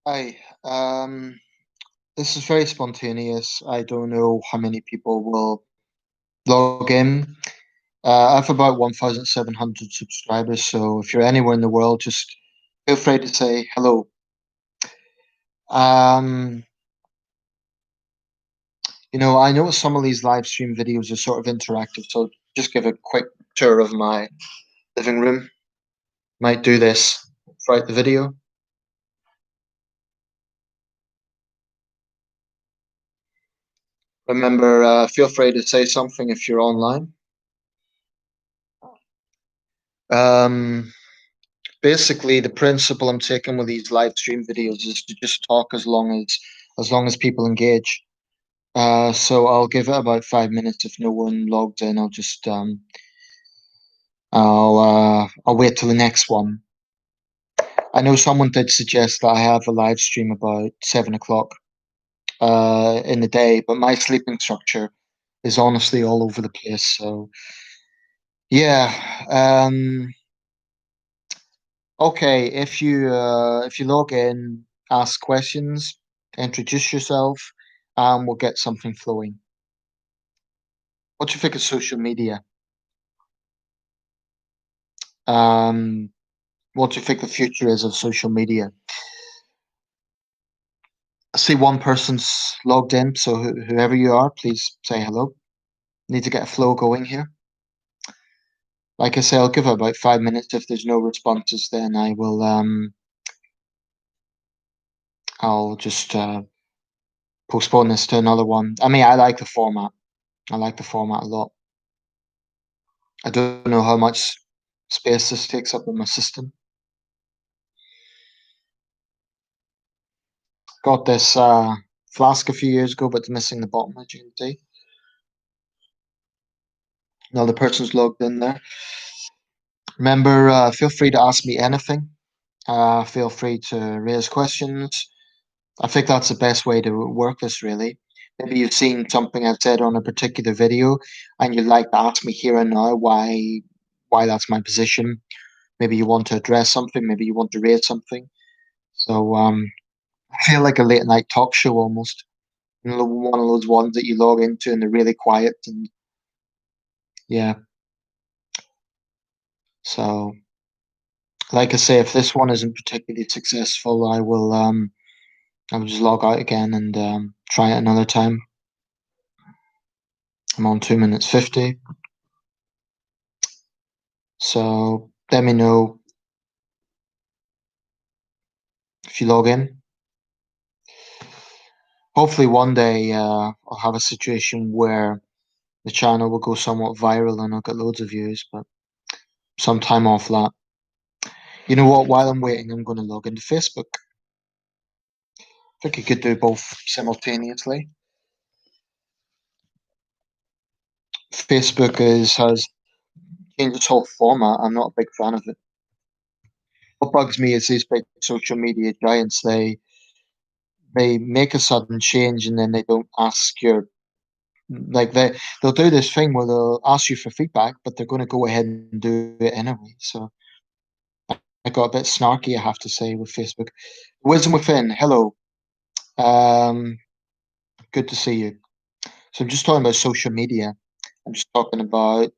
Hi, this is very spontaneous. I don't know how many people will log in. I have about 1,700 subscribers, so if you're anywhere in the world, just feel free to say hello. Um, I know some of these live stream videos are sort of interactive, so just give a quick tour of my living room. Might do this throughout the video. Remember, feel free to say something if you're online. Um, Basically the principle I'm taking with these live stream videos is to just talk as long as people engage. So I'll give it about 5 minutes. If no one logged in, I'll wait till the next one. I know someone did suggest that I have a live stream about 7 o'clock in the day, but my sleeping structure is honestly all over the place. So yeah. Okay, if you log in, ask questions, introduce yourself, and we'll get something flowing. What do you think of social media? Um, what do you think the future is of social media? I see one person's logged in, so whoever you are, please say hello. Need to get a flow going here. Like I say, I'll give it about 5 minutes. If there's no responses, then I'll just postpone this to another one. I mean, I like the format. I like the format a lot. I don't know how much space this takes up in my system. Got this flask a few years ago, but it's missing the bottom, as you can see. Another person's logged in there. Remember, feel free to ask me anything. Feel free to raise questions. I think that's the best way to work this, really. Maybe you've seen something I've said on a particular video, and you'd like to ask me here and now why that's my position. Maybe you want to address something. Maybe you want to raise something. So I feel like a late night talk show almost. One of those ones that you log into and they're really quiet and yeah. So like I say, if this one isn't particularly successful, I will just log out again and try it another time. I'm on 2 minutes 50. So let me know if you log in. Hopefully one day I'll have a situation where the channel will go somewhat viral and I'll get loads of views, but some time off that. You know what? While I'm waiting, I'm going to log into Facebook. I think you could do both simultaneously. Facebook has changed its whole format. I'm not a big fan of it. What bugs me is these big social media giants. They make a sudden change and then they don't ask your like they'll do this thing where they'll ask you for feedback, but they're going to go ahead and do it anyway. So I got a bit snarky, I have to say, with Facebook. Wisdom Within, hello. Um, Good to see you. So I'm just talking about social media. I'm just talking about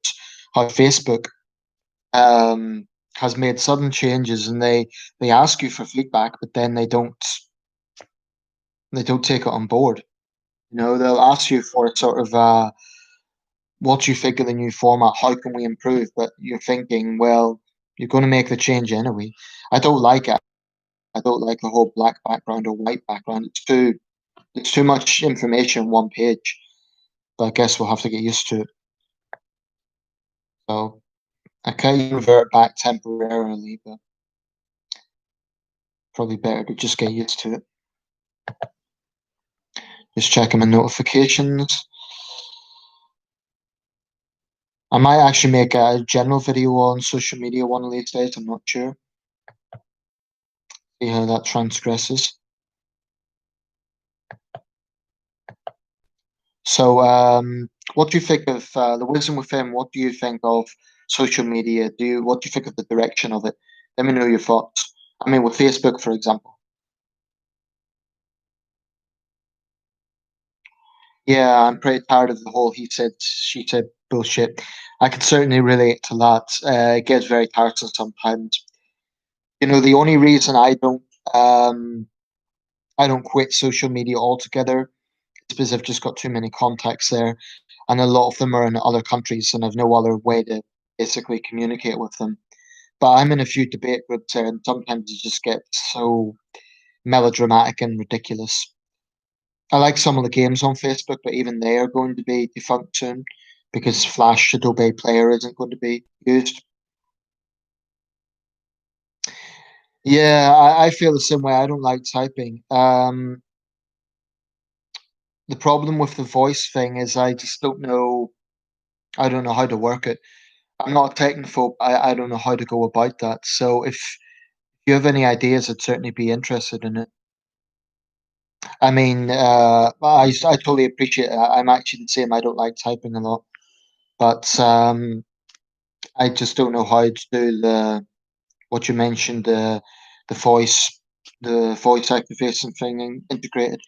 how Facebook has made sudden changes and they ask you for feedback, but then they don't take it on board. They'll ask you for sort of what do you think of the new format? How can we improve? But you're thinking, well, you're going to make the change anyway. I don't like it. I don't like the whole black background or white background. It's too much information on one page. But I guess we'll have to get used to it. So I can revert back temporarily, but probably better to just get used to it. Just checking my notifications. I might actually make a general video on social media one of these days. I'm not sure. See how that transgresses. So, what do you think of the wisdom within? What do you think of social media? What do you think of the direction of it? Let me know your thoughts. I mean, with Facebook, for example. Yeah, I'm pretty tired of the whole he said, she said bullshit. I can certainly relate to that. It gets very tiresome sometimes. The only reason um, I don't quit social media altogether is because I've just got too many contacts there, and a lot of them are in other countries, and I've no other way to basically communicate with them. But I'm in a few debate groups there, and sometimes it just gets so melodramatic and ridiculous. I like some of the games on Facebook, but even they are going to be defunct soon because Flash Adobe Player isn't going to be used. Yeah, I feel the same way. I don't like typing. The problem with the voice thing is I just don't know. I don't know how to work it. I'm not a technophobe. I don't know how to go about that. So if you have any ideas, I'd certainly be interested in it. I mean, I totally appreciate it. I'm actually the same. I don't like typing a lot, but I just don't know how to do what you mentioned, the voice activation thing integrated.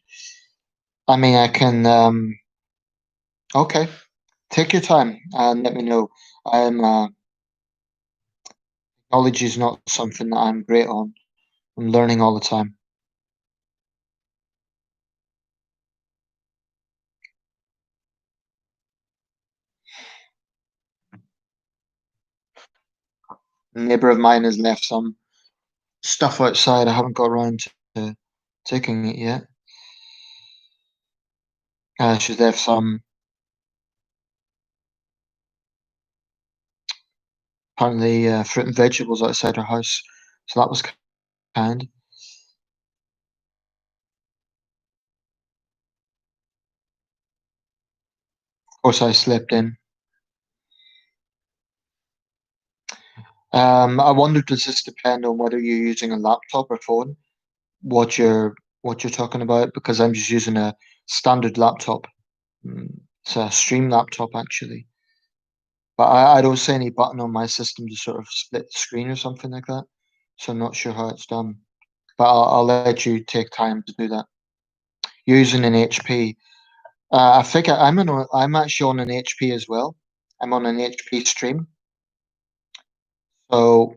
I mean, I can. Okay, take your time and let me know. I'm Knowledge is not something that I'm great on. I'm learning all the time. A neighbour of mine has left some stuff outside. I haven't got around to taking it yet. She's left some apparently fruit and vegetables outside her house, so that was kind. Of course, I slipped in. I wonder, does this depend on whether you're using a laptop or phone? What you're talking about? Because I'm just using a standard laptop. It's a stream laptop actually, but I don't see any button on my system to sort of split the screen or something like that. So I'm not sure how it's done. But I'll let you take time to do that. Using an HP. I think I'm actually on an HP as well. I'm on an HP stream. So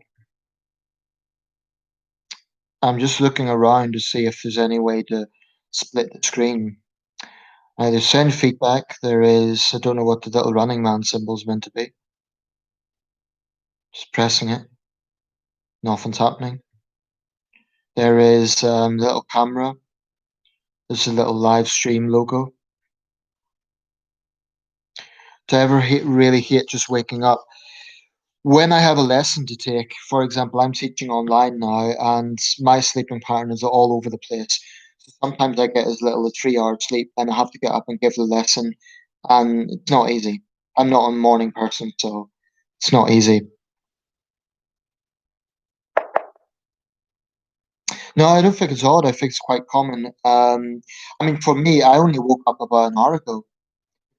I'm just looking around to see if there's any way to split the screen. There's send feedback. There is, I don't know what the little running man symbol's meant to be. Just pressing it. Nothing's happening. There is little camera. There's a little live stream logo. Do I ever really hate just waking up? When I have a lesson to take, for example, I'm teaching online now and my sleeping pattern is all over the place. So sometimes I get as little as 3 hours sleep and I have to get up and give the lesson, and it's not easy. I'm not a morning person, so it's not easy. No, I don't think it's odd. I think it's quite common. I mean, for me, I only woke up about an hour ago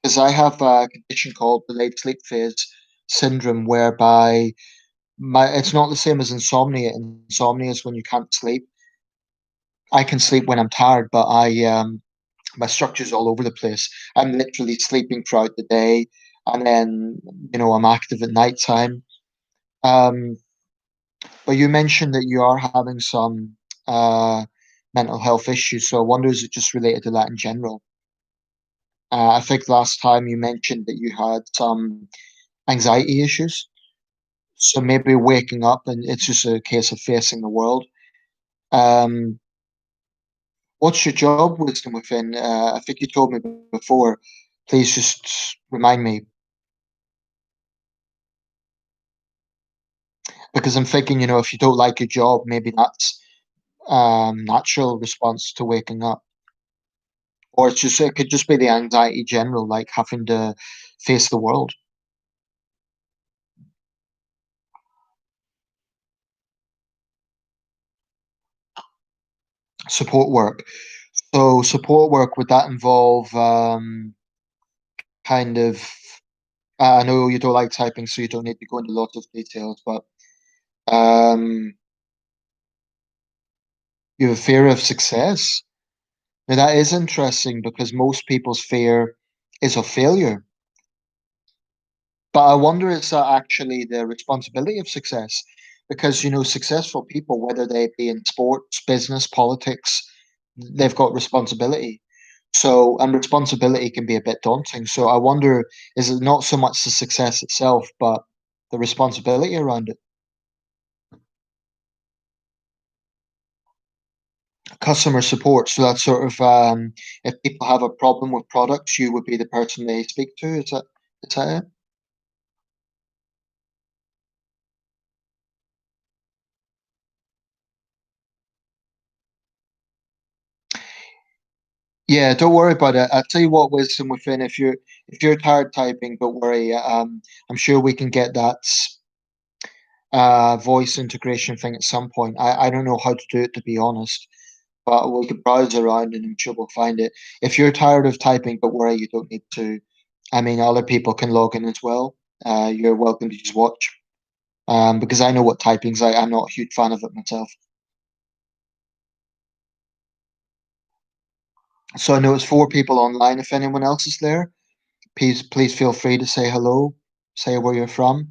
because I have a condition called delayed sleep phase syndrome, whereby it's not the same as insomnia. Insomnia is when you can't sleep. I can sleep when I'm tired, but my structure's all over the place. I'm literally sleeping throughout the day, and then I'm active at night time. Um, but you mentioned that you are having some mental health issues, so I wonder, is it just related to that in general? I think last time you mentioned that you had some anxiety issues, so maybe waking up and it's just a case of facing the world. Um, what's your job wisdom within? I think you told me before. Please just remind me, because I'm thinking, if you don't like your job, maybe that's natural response to waking up, or it could just be the anxiety general, like having to face the world. Support work. So support work, would that involve kind of? I know you don't like typing, so you don't need to go into lots of details, but um, you have a fear of success. Now that is interesting because most people's fear is of failure. But I wonder, is that actually the responsibility of success? Because, successful people, whether they be in sports, business, politics, they've got responsibility. So, and responsibility can be a bit daunting. So I wonder, is it not so much the success itself, but the responsibility around it? Customer support. So that's sort of, if people have a problem with products, you would be the person they speak to. Is that it? Yeah, don't worry about it. I'll tell you what, wisdom within. If you're tired typing, don't worry. I'm sure we can get that voice integration thing at some point. I don't know how to do it, to be honest, but we could browse around and I'm sure we'll find it. If you're tired of typing, don't worry. You don't need to. I mean, other people can log in as well. You're welcome to just watch. Because I know what typing's like. I'm not a huge fan of it myself. So I know it's four people online. If anyone else is there, please feel free to say hello, say where you're from,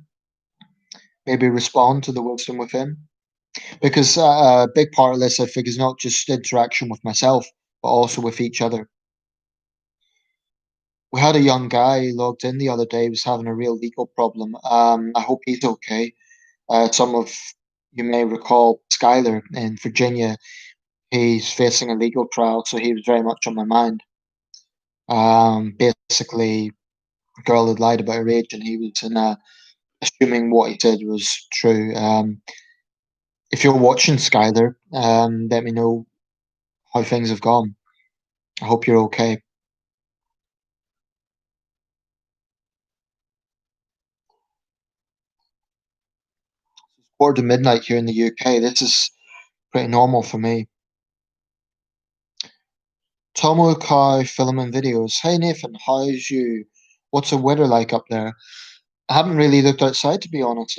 maybe respond to the wisdom within. Because a big part of this, I think, is not just interaction with myself, but also with each other. We had a young guy logged in the other day, was having a real legal problem. I hope he's okay. Some of you may recall Skyler in Virginia. He's facing a legal trial, so he was very much on my mind. Basically, a girl had lied about her age, and he was assuming what he said was true. If you're watching Skyler, let me know how things have gone. I hope you're okay. Quarter to midnight here in the UK. This is pretty normal for me. Tomo Kai filming videos. Hey Nathan, how's you? What's the weather like up there? I haven't really looked outside to be honest.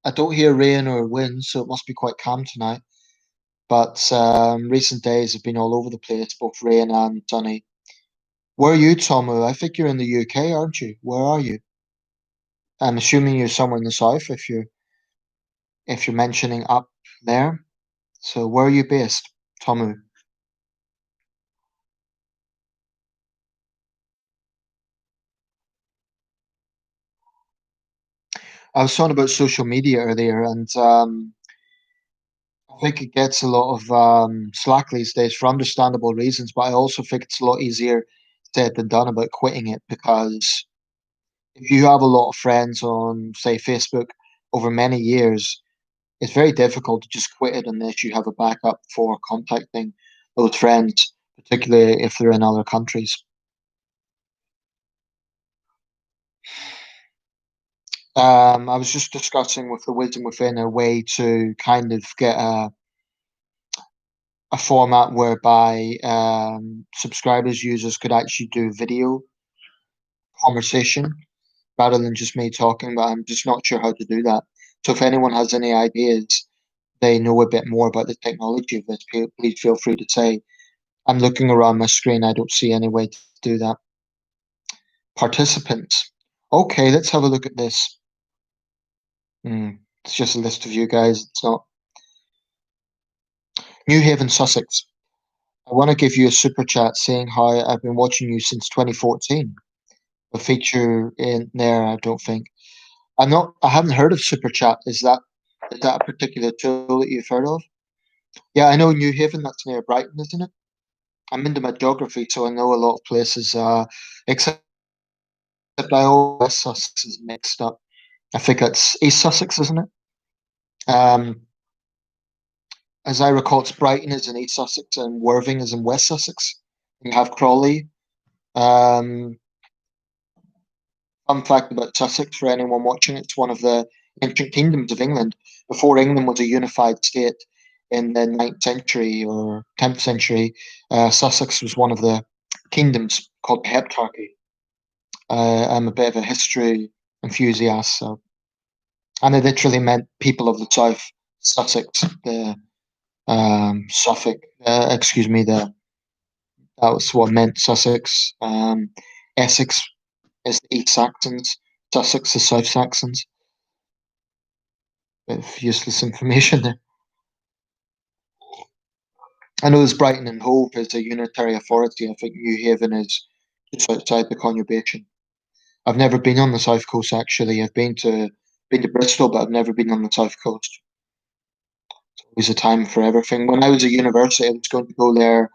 I don't hear rain or wind, so it must be quite calm tonight. But recent days have been all over the place, both rain and sunny. Where are you, Tomo? I think you're in the UK, aren't you? Where are you? I'm assuming you're somewhere in the south if you're mentioning up there. So where are you based, Tomo? I was talking about social media earlier, and I think it gets a lot of slack these days for understandable reasons. But I also think it's a lot easier said than done about quitting it because if you have a lot of friends on, say, Facebook over many years, it's very difficult to just quit it unless you have a backup for contacting those friends, particularly if they're in other countries. I was just discussing with the Wisdom Within a way to kind of get a format whereby subscribers, users could actually do video conversation rather than just me talking, but I'm just not sure how to do that. So if anyone has any ideas, they know a bit more about the technology of this, please feel free to say. I'm looking around my screen, I don't see any way to do that. Participants. Okay, let's have a look at this. It's just a list of you guys. It's not New Haven, Sussex. I want to give you a super chat saying how I've been watching you since 2014. A feature in there, I don't think. I haven't heard of super chat. Is that a particular tool that you've heard of? Yeah, I know New Haven, that's near Brighton, isn't it? I'm into my geography, so I know a lot of places, except I always West Sussex is mixed up. I think it's East Sussex, isn't it? Um, as I recall, it's Brighton is in East Sussex and Worthing is in West Sussex. You have Crawley. Um, Fun fact about Sussex for anyone watching, it's one of the ancient kingdoms of England. Before England was a unified state in the ninth century or 10th century, Sussex was one of the kingdoms called the Heptarchy. I'm a bit of a history enthusiast, so, and it literally meant people of the south, Sussex, the Suffolk, excuse me, the That was what meant Sussex. Essex is the East Saxons. Sussex is South Saxons. Bit of useless information there. I know there's Brighton and Hove is a unitary authority. I think New Haven is just outside the conurbation. I've never been on the south coast actually. I've been to Bristol, but I've never been on the south coast. It's always a time for everything. When I was at university, I was going to go there.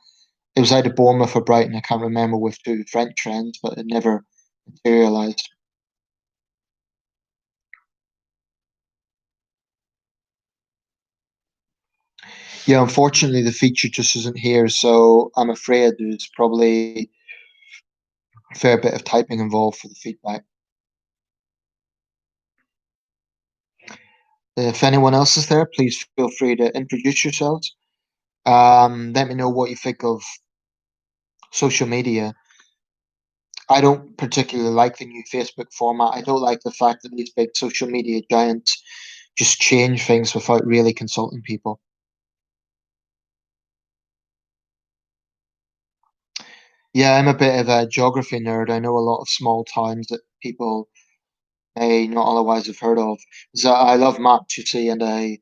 It was either Bournemouth or Brighton. I can't remember with two French friends, but it never materialised. Yeah, unfortunately, the feature just isn't here, so I'm afraid there's probably a fair bit of typing involved for the feedback. If anyone else is there, please feel free to introduce yourselves. Let me know what you think of social media. I don't particularly like the new Facebook format. I don't like the fact that these big social media giants just change things without really consulting people. Yeah, I'm a bit of a geography nerd. I know a lot of small towns that people may not otherwise have heard of. So I love maps, you see, and I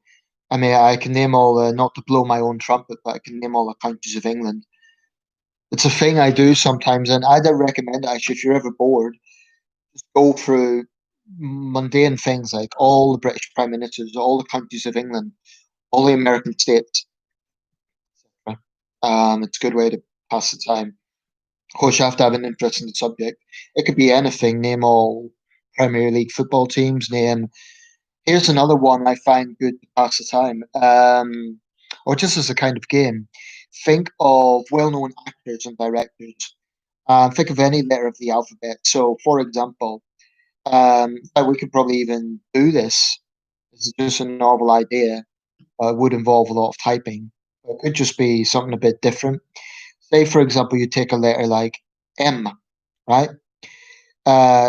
mean, I can name all not to blow my own trumpet, but I can name all the counties of England. It's a thing I do sometimes, and I'd recommend it actually if you're ever bored, just go through mundane things like all the British prime ministers, all the counties of England, all the American states. It's a good way to pass the time. Of course, you have to have an interest in the subject. It could be anything. Name all Premier League football teams. Name. Here's another one I find good to pass the time, or just as a kind of game. Think of well-known actors and directors. Think of any letter of the alphabet. So, for example, we could probably even do this. This is just a novel idea. It would involve a lot of typing. It could just be something a bit different. Say, for example, you take a letter like M, right?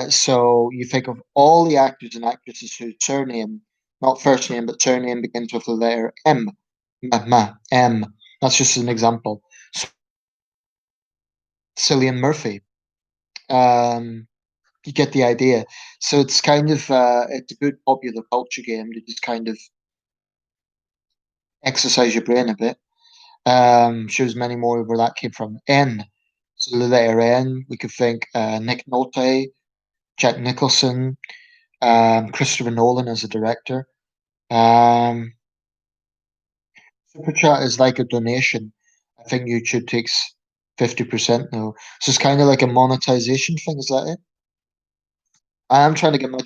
So you think of all the actors and actresses whose surname, not first name, but surname begins with the letter M. M. That's just an example. Cillian Murphy. Um, you get the idea. So it's kind of it's a good popular culture game to just kind of exercise your brain a bit. Shows many more where that came from. N. So the letter N, we could think Nick Nolte, Jack Nicholson, Christopher Nolan as a director. Um, Super chat is like a donation. I think YouTube takes 50% now. So it's kind of like a monetization thing, is that it? I am trying to get my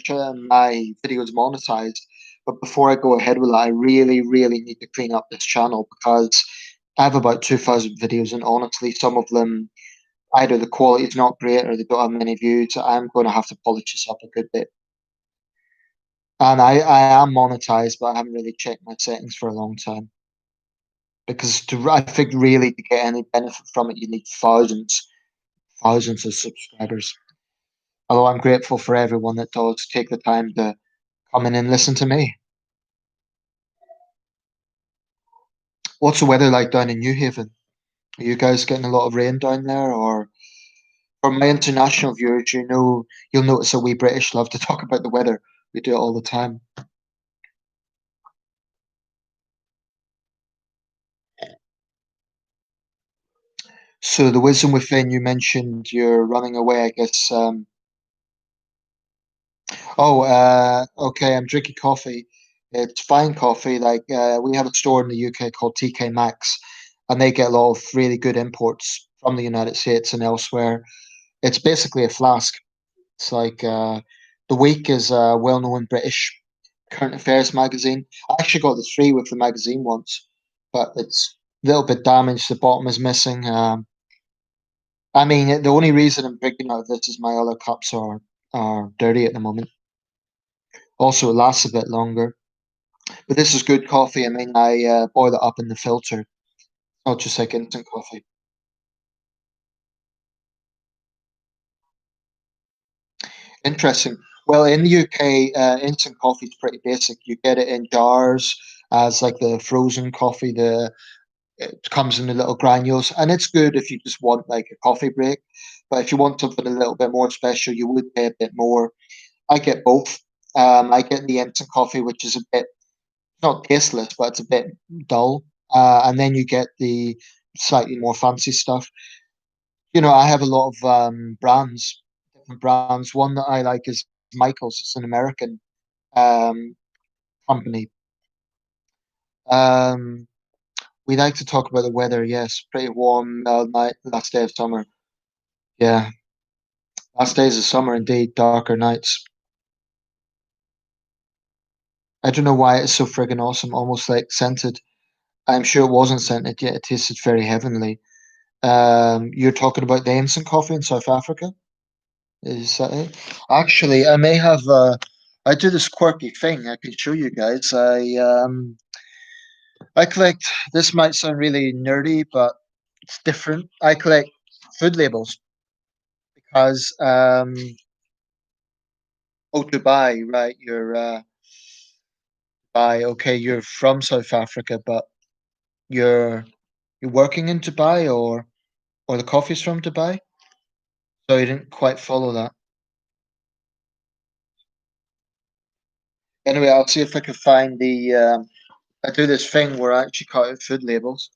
videos monetized, but before I go ahead with that, I really, really need to clean up this channel because I have about 2,000 videos, and honestly, some of them either the quality is not great or they don't have many views. So I'm going to have to polish this up a good bit. And I am monetized, but I haven't really checked my settings for a long time. Because I think really to get any benefit from it, you need thousands of subscribers. Although I'm grateful for everyone that does take the time to come in and listen to me. What's the weather like down in New Haven? Are you guys getting a lot of rain down there? Or for my international viewers, you'll notice that we British love to talk about the weather. We do it all the time. So the wisdom within, you mentioned you're running away, I guess. Okay, I'm drinking coffee. It's fine coffee. Like we have a store in the UK called TK Maxx, and they get a lot of really good imports from the United States and elsewhere. It's basically a flask. It's like the Week is a well-known British current affairs magazine. I actually got this free with the magazine once, but it's a little bit damaged. The bottom is missing. I mean, the only reason I'm drinking out of this is my other cups are dirty at the moment. Also, it lasts a bit longer. But this is good coffee. I mean, I boil it up in the filter, not just like instant coffee. Interesting. Well, in the UK, instant coffee is pretty basic. You get it in jars as like the frozen coffee. It comes in the little granules, and it's good if you just want like a coffee break. But if you want something a little bit more special, you would pay a bit more. I get both. I get the instant coffee, which is a bit not tasteless, but it's a bit dull. And then you get the slightly more fancy stuff. I have a lot of brands, different brands. One that I like is Michael's. It's an American um, company. Um, we like to talk about the weather. Yes, pretty warm night, last day of summer. Yeah, last days of summer indeed, darker nights. I don't know why it's so friggin' awesome, almost like scented. I'm sure it wasn't scented yet. It tasted very heavenly. You're talking about the instant coffee in South Africa? Is that it? Actually, I may have. I do this quirky thing. I can show you guys. I collect. This might sound really nerdy, but it's different. I collect food labels because oh, Dubai, right? You're Dubai. Okay, you're from South Africa, but you're you're working in Dubai, or the coffee's from Dubai. So you didn't quite follow that. Anyway, I'll see if I can find the. I do this thing where I actually cut out food labels.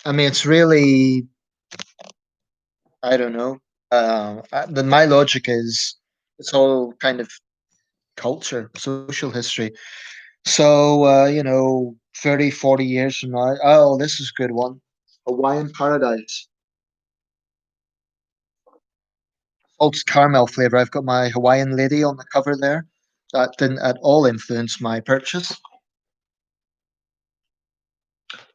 I mean, it's really, I don't know. My logic is it's all kind of culture, social history. So, 30, 40 years from now, oh, this is a good one. Hawaiian Paradise. Salted caramel flavor. I've got my Hawaiian lady on the cover there. That didn't at all influence my purchase.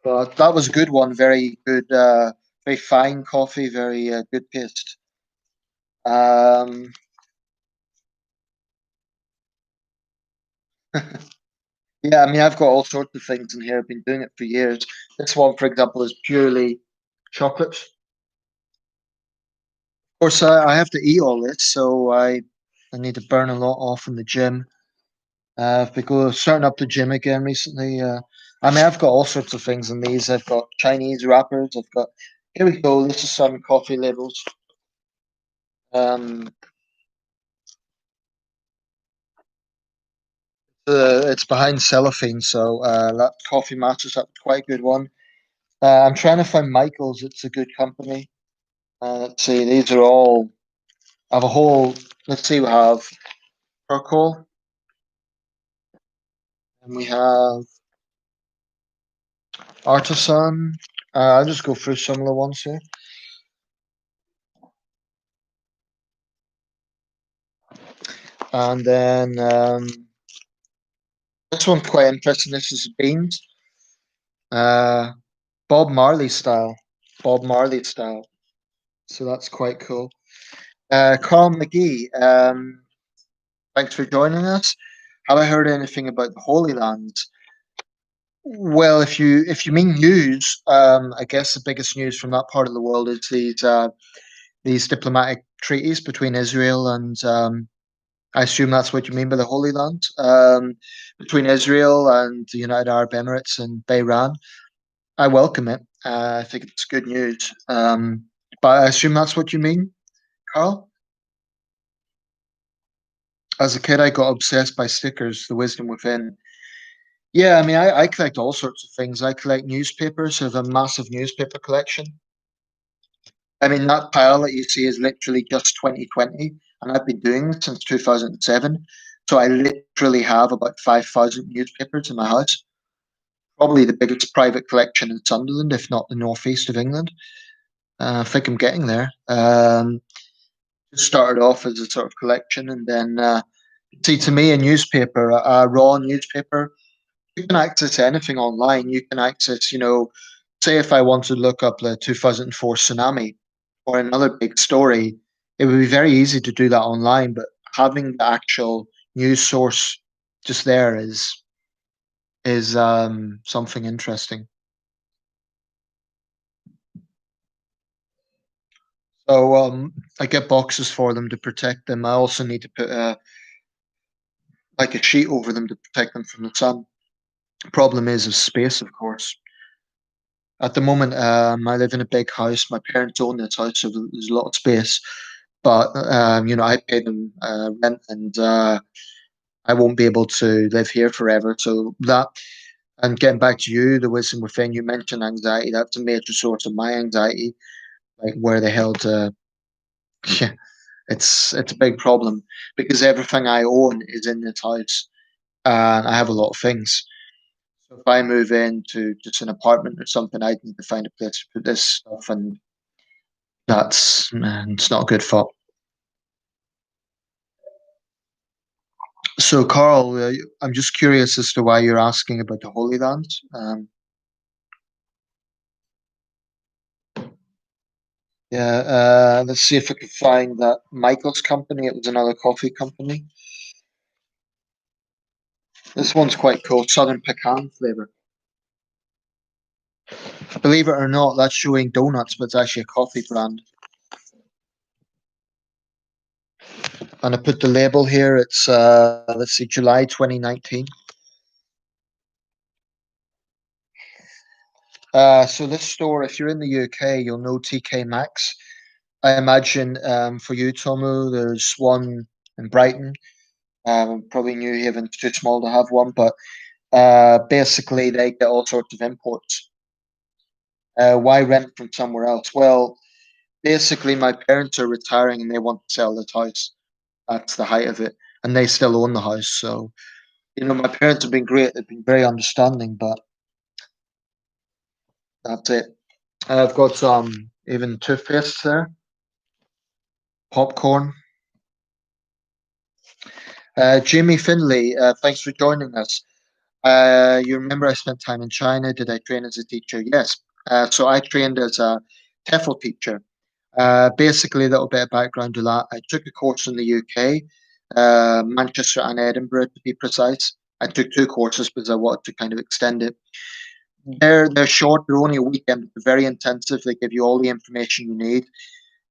But that was a good one. Very good, very fine coffee, very good taste. Um, yeah, I mean, I've got all sorts of things in here. I've been doing it for years. This one, for example, is purely chocolate. Of course, I have to eat all this, so I need to burn a lot off in the gym. Because starting up the gym again recently. I mean, I've got all sorts of things in these. I've got Chinese wrappers. I've got here we go. This is some coffee labels. Um, it's behind cellophane, so that coffee matches up quite a good one. I'm trying to find Michael's. It's a good company. Let's see. These are all. I have a whole. Let's see. We have charcoal, and we have artisan. I'll just go through some of the ones here, and then this one's quite interesting. This is beans. Uh, Bob Marley style. Bob Marley style. So that's quite cool. Carl McGee. Thanks for joining us. Have I heard anything about the Holy Land? Well, if you mean news, I guess the biggest news from that part of the world is these diplomatic treaties between Israel and I assume that's what you mean by the Holy Land, between Israel and the United Arab Emirates and Bahrain. I welcome it. I think it's good news. But I assume that's what you mean, Carl. As a kid, I got obsessed by stickers, the wisdom within. Yeah, I mean, I collect all sorts of things. I collect newspapers. I have a massive newspaper collection. I mean, that pile that you see is literally just 2020, and I've been doing it since 2007. So I literally have about 5,000 newspapers in my house. Probably the biggest private collection in Sunderland, if not the northeast of England. I think I'm getting there. Just started off as a sort of collection, and then see, to me, a newspaper, a raw newspaper, you can access anything online. You can access, say if I want to look up the 2004 tsunami or another big story, it would be very easy to do that online. But having the actual news source just there is something interesting. So I get boxes for them to protect them. I also need to put like a sheet over them to protect them from the sun. Problem is space, of course. At the moment, I live in a big house. My parents own this house, so there's a lot of space. But I pay them rent, and I won't be able to live here forever. So that, and getting back to you, the wisdom within, you mentioned anxiety. That's a major source of my anxiety. Like, where the hell to? Yeah, it's a big problem because everything I own is in this house, and I have a lot of things. So if I move into just an apartment or something, I need to find a place to put this stuff, and that's man, it's not a good thought. So, Carl, I'm just curious as to why you're asking about the Holy Land. Yeah, let's see if I can find that Michael's company. It was another coffee company. This one's quite cool, Southern Pecan flavor. Believe it or not, that's showing donuts, but it's actually a coffee brand. And I put the label here. It's let's see, July 2019. So this store, if you're in the UK, you'll know TK Maxx. I imagine for you, Tomu, there's one in Brighton. Probably New Haven's too small to have one, but basically they get all sorts of imports. Why rent from somewhere else? Well, basically my parents are retiring and they want to sell the house. That's the height of it, and they still own the house. So my parents have been great. They've been very understanding, but that's it. I've got some even toothpaste there, popcorn. Jamie Finley, thanks for joining us. You remember I spent time in China. Did I train as a teacher? Yes. So I trained as a TEFL teacher. Basically, a little bit of background to that. I took a course in the UK, Manchester and Edinburgh to be precise. I took two courses because I wanted to kind of extend it. They're short. They're only a weekend. They're very intensive. They give you all the information you need.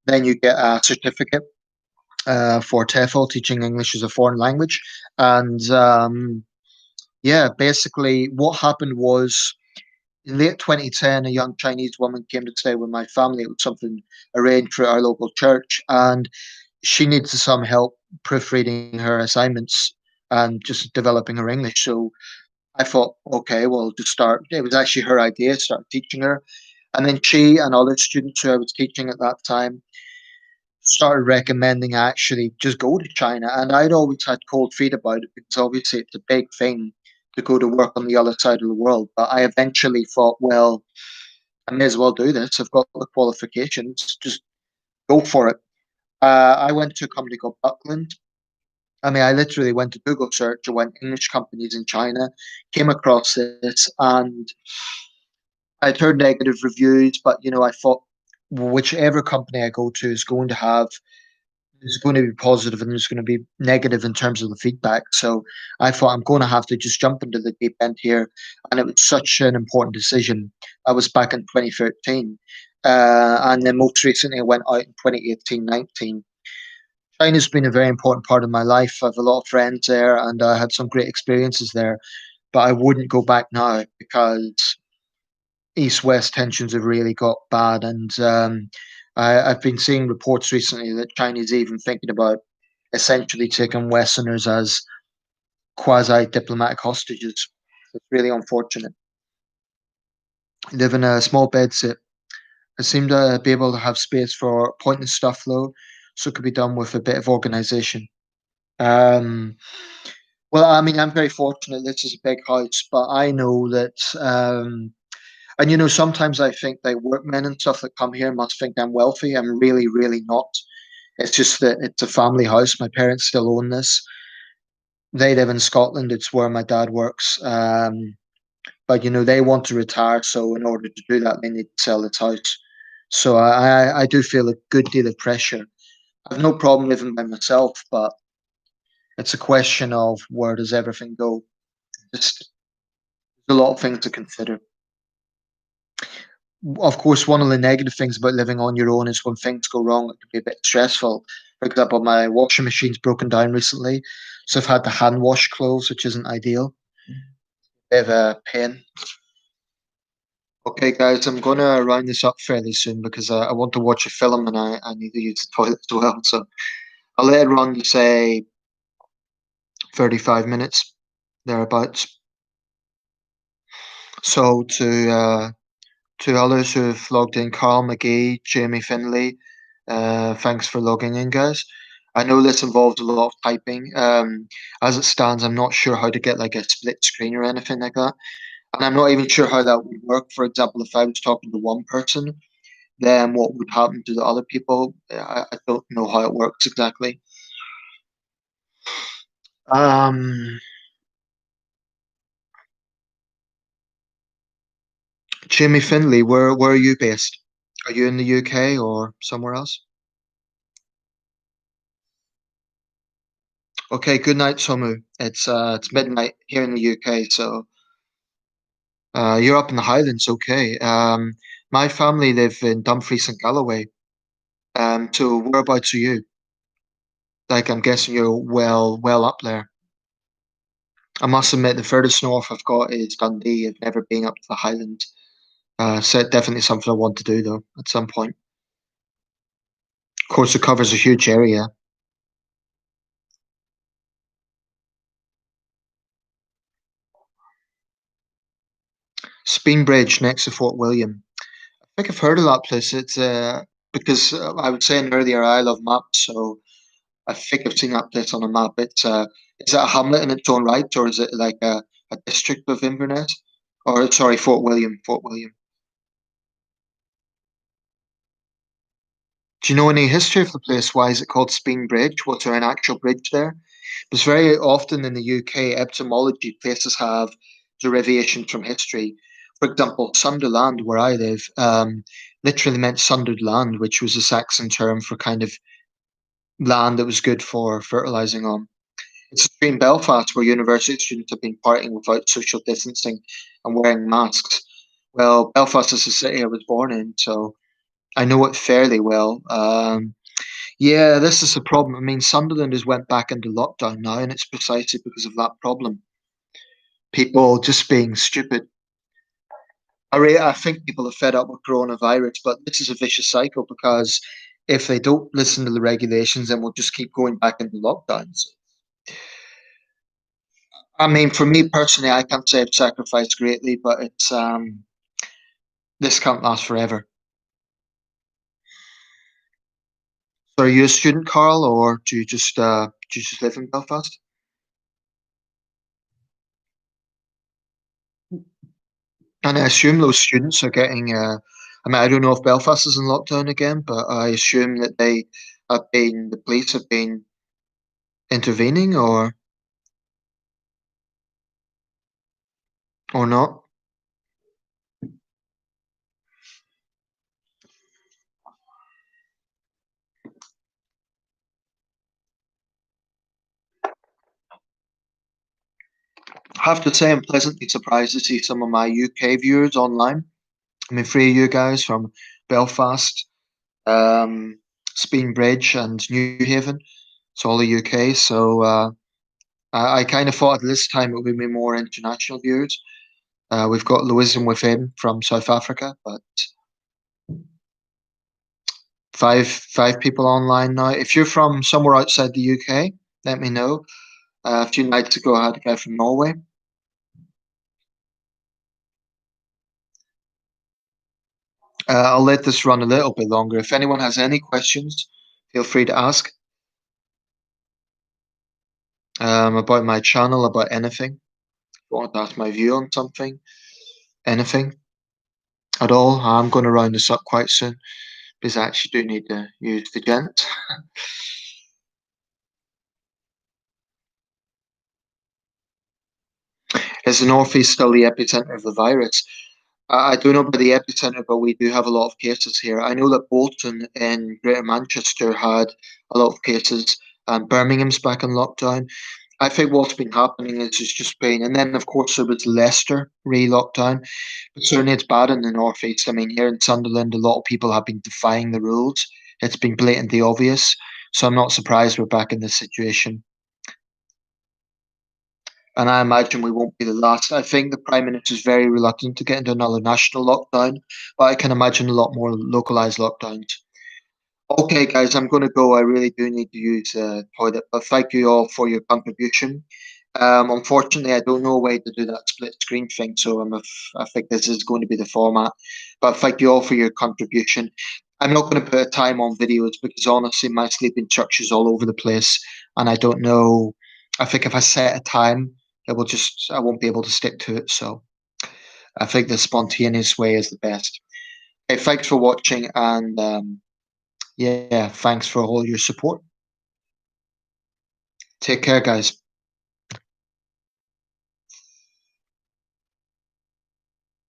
Then you get a certificate for TEFL, teaching English as a foreign language. And yeah, basically, what happened was in late 2010, a young Chinese woman came to stay with my family. It was something arranged through our local church, and she needed some help proofreading her assignments and just developing her English. So I thought, okay, well, to start, it was actually her idea, start teaching her. And then she and other students who I was teaching at that time started recommending I actually just go to China. And I'd always had cold feet about it because obviously it's a big thing to go to work on the other side of the world. But I eventually thought, well, I may as well do this. I've got the qualifications, just go for it. I went to a company called Buckland. I mean, I literally went to Google search, I went English companies in China, came across this, and I'd heard negative reviews, but I thought whichever company I go to is going to have there's going to be positive and there's going to be negative in terms of the feedback. So I thought I'm going to have to just jump into the deep end here, and it was such an important decision. I was back in 2013, and then most recently I went out in 2018-19. China's been a very important part of my life. I have a lot of friends there, and I had some great experiences there. But I wouldn't go back now because East-West tensions have really got bad, and I've been seeing reports recently that China's even thinking about essentially taking Westerners as quasi-diplomatic hostages. It's really unfortunate. I live in a small bedsit. I seem to be able to have space for pointless stuff though, so it could be done with a bit of organisation. Um, well, I mean, I'm very fortunate. This is a big house, but I know that and sometimes I think the workmen and stuff that come here must think I'm wealthy. I'm really, really not. It's just that it's a family house. My parents still own this. They live in Scotland. It's where my dad works. But they want to retire, so in order to do that, they need to sell this house. So I do feel a good deal of pressure. I've no problem living by myself, but it's a question of where does everything go. Just there's a lot of things to consider. Of course, one of the negative things about living on your own is when things go wrong, it can be a bit stressful. For example, my washing machine's broken down recently, so I've had to hand wash clothes, which isn't ideal. Bit of a pain. Okay, guys, I'm gonna round this up fairly soon because I want to watch a film and I need to use the toilet as well. So I'll let it run to say 35 minutes thereabouts. So to others who've logged in, Carl McGee, Jamie Finley, thanks for logging in, guys. I know this involved a lot of typing. As it stands, I'm not sure how to get like a split screen or anything like that. And I'm not even sure how that would work. For example, if I was talking to one person, then what would happen to the other people? I don't know how it works exactly. Um, Jamie Finley, where are you based? Are you in the UK or somewhere else? Okay, good night, Somu. It's midnight here in the UK, so you're up in the Highlands. Okay. My family live in Dumfries and Galloway. So whereabouts are you? Like, I'm guessing you're well up there. I must admit, the furthest north I've got is Dundee. I've never been up to the Highlands. So definitely something I want to do though at some point. Of course, it covers a huge area. Speen next to Fort William. I think I've heard of that place. It's because I was saying earlier I love maps, so I think I've seen that place on a map. It's is it a hamlet in its own right, or is it like a district of Inverness? Or sorry, Fort William. Fort William. Do you know any history of the place? Why is it called Speen Bridge? Was there an actual bridge there? Because very often in the UK, etymology places have derivations from history. For example, Sunderland, where I live, literally meant sundered land, which was a Saxon term for kind of land that was good for fertilizing on. It's in Belfast where university students have been partying without social distancing and wearing masks. Well, Belfast is the city I was born in, so I know it fairly well. Yeah, this is the problem. I mean, Sunderland has went back into lockdown now, and it's precisely because of that problem. People just being stupid. I think people are fed up with coronavirus, but this is a vicious cycle because if they don't listen to the regulations, then we'll just keep going back into lockdowns. I mean, for me personally, I can't say I've sacrificed greatly, but it's this can't last forever. So, are you a student, Carl, or do you just live in Belfast? And I assume those students are getting. I mean, I don't know if Belfast is in lockdown again, but I assume that the police have been intervening, or not. I have to say, I'm pleasantly surprised to see some of my UK viewers online. I mean, three of you guys from Belfast, um, Speen Bridge, and New Haven. It's all the UK. So I kind of thought at this time it would be more international viewers. We've got Louism within from South Africa, but five people online now. If you're from somewhere outside the UK, let me know. A few nights ago, I had a guy from Norway. I'll let this run a little bit longer. If anyone has any questions, feel free to ask about my channel, about anything. If you want to ask my view on something, anything at all, I'm going to round this up quite soon because I actually do need to use the gent. Is the Northeast still the epicenter of the virus? I don't know about the epicenter, but we do have a lot of cases here. I know that Bolton in Greater Manchester had a lot of cases, and Birmingham's back in lockdown. I think what's been happening is it's just been, and then of course there was Leicester re-lockdown, but certainly it's bad in the northeast. I mean, here in Sunderland, a lot of people have been defying the rules. It's been blatantly obvious, so I'm not surprised we're back in this situation. And I imagine we won't be the last. I think the Prime Minister is very reluctant to get into another national lockdown, but I can imagine a lot more localized lockdowns. Okay, guys, I'm going to go. I really do need to use the toilet, but thank you all for your contribution. Unfortunately, I don't know a way to do that split screen thing, so I think this is going to be the format. But thank you all for your contribution. I'm not going to put a time on videos because honestly, my sleep in church is all over the place, and I don't know. I think if I set a time, I won't be able to stick to it. So I think the spontaneous way is the best. Hey, thanks for watching, and yeah, thanks for all your support. Take care, guys.